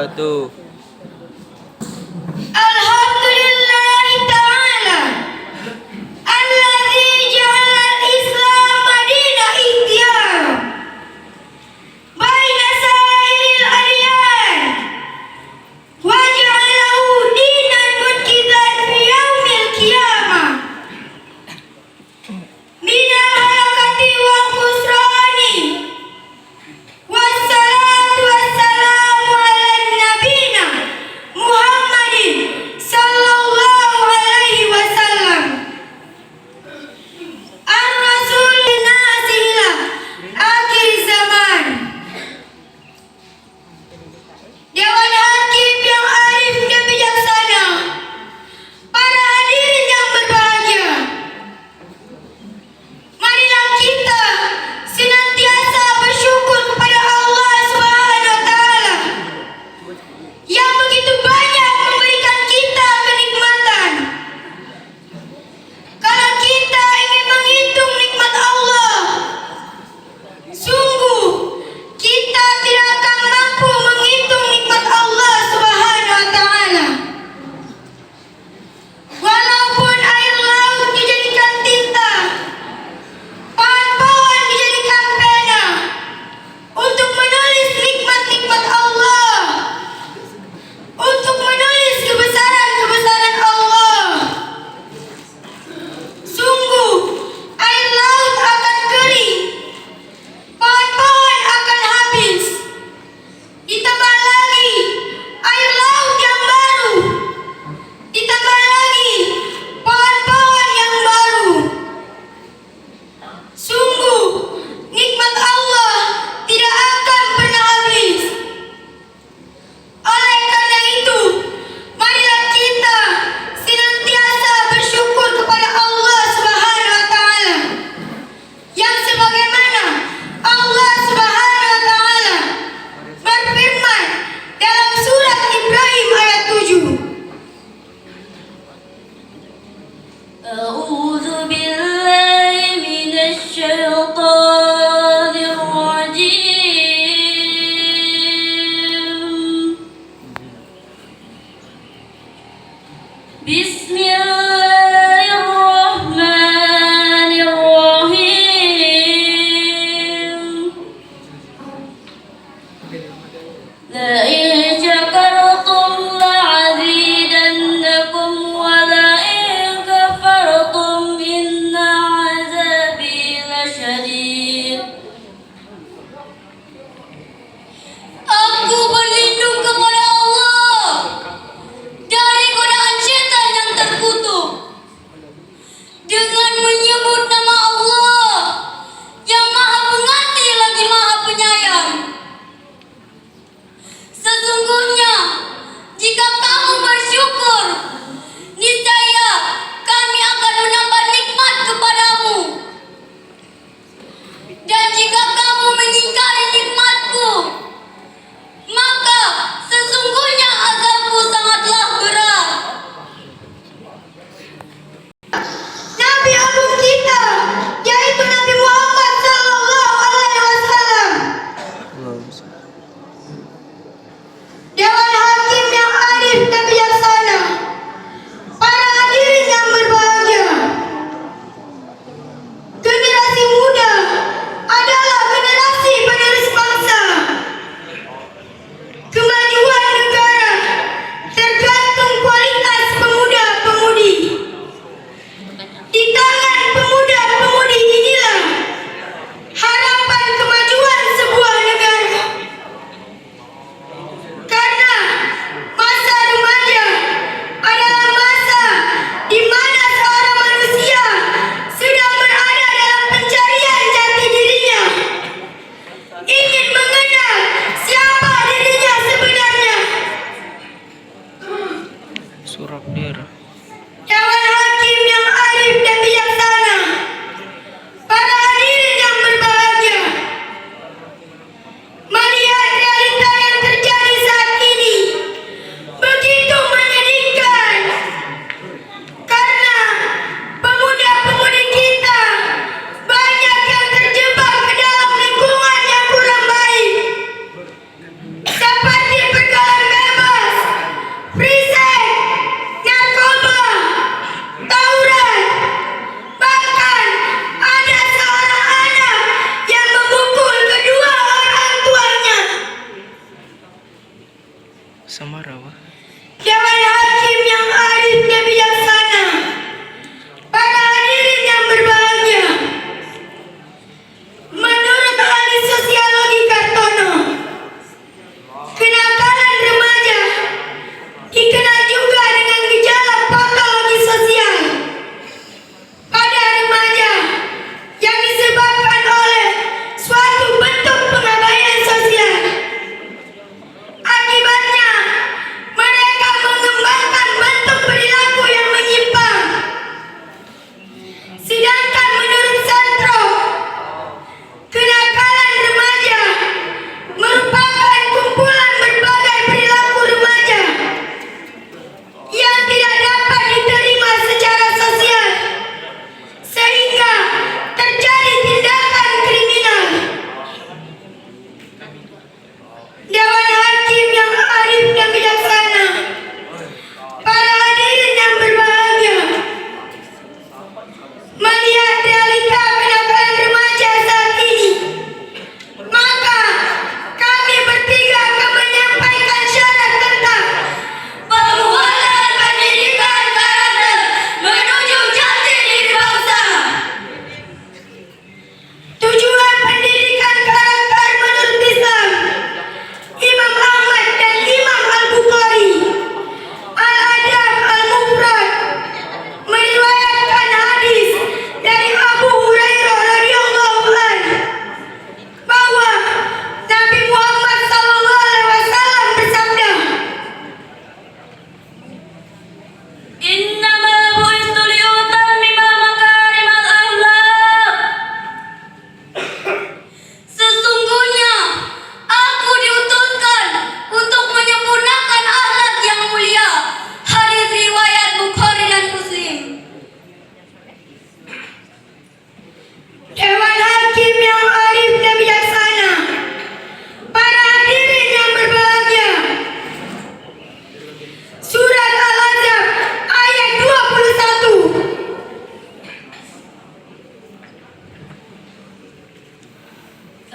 wabarakatuh. Alhamdulillahi ta'ala alladzi ja'ala al-Islam madinah ikhtiyar baina sa'iril adyan wa ja'alahu dinan munqidhan fi yaumil qiyamah minal halakati wal khusrani. Wassalatu wassalamu ala nabiyina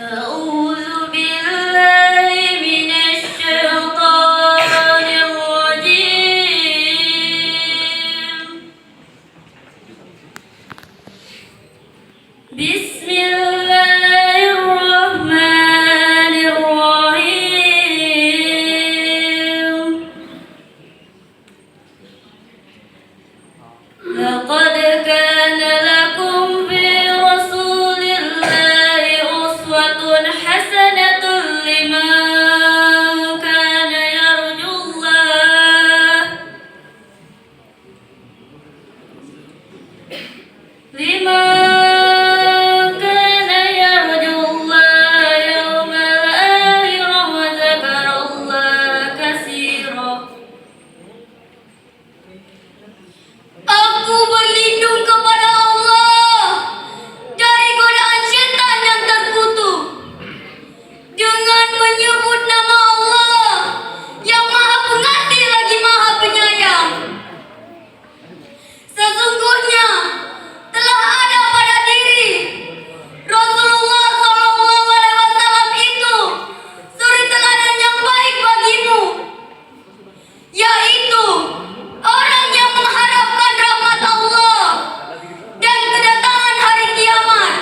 أعوذ بالله من الشيطان الرجيم. بسم الله الرحمن الرحيم. لقد كان لكم في رسول الله أسوة حسنة لمن كان يرجو الله يوم الآخر وذكر الله كثيرا. Aku berlindung kepada Allah dari godaan setan yang terkutuk dengan menyebut nama Allah yang Maha Pengasih lagi Maha Penyayang. Sesungguhnya telah ada pada diri Rasulullah SAW itu suri teladan yang baik bagimu, yaitu orang yang mengharapkan rahmat Allah dan kedatangan hari kiamat,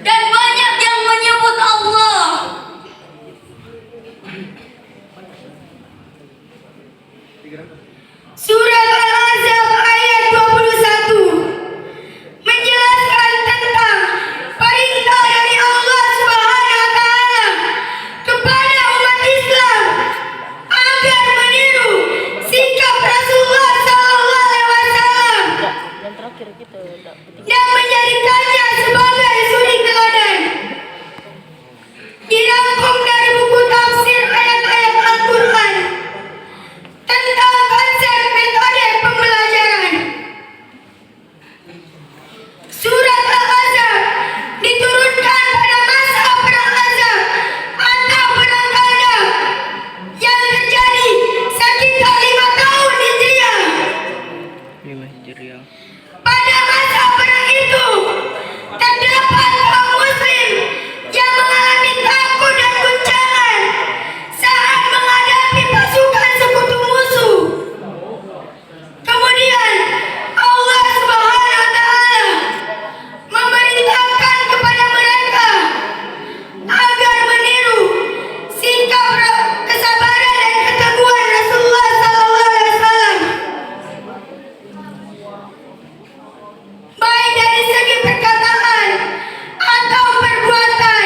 dan banyak yang menyebut Allah. Surat Al-Ahzab ayat 21 menjelaskan tentang perintah dari Allah Subhanahu wa taala kepada umat Islam agar meniru sikap Rasulullah SAW dan menjadikannya sebagai suri teladan. Dirangkum dari buku tafsir ayat-ayat Al-Quran tentang konsep metode pembelajaran. Surat Al-Ahzab diturunkan pada masa perang Ahzab atau perang Khandaq yang terjadi sekitar 5 tahun Hijriah. Pada masa perang itu terdapat kaum muslim yang mengalami takut dan guncangan saat menghadapi pasukan sekutu musuh. Kemudian Allah Subhanahu wa taala memerintahkan kepada mereka agar meniru sikap kesabaran dan keteguhan Rasulullah SAW, baik dari segi perkataan atau perbuatan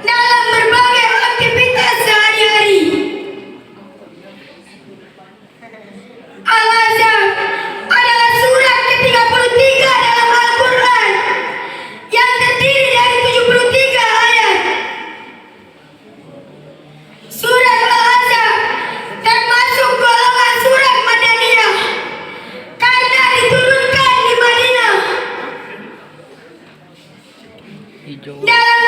dalam berbagai aktivitas sehari-hari. Al-Ahzab adalah surat ke-33 dalam Al-Quran yang terdiri dari 73 ayat. Surat Al-Ahzab termasuk golongan surat Madaniyah karena diturunkan di Madinah. Dalam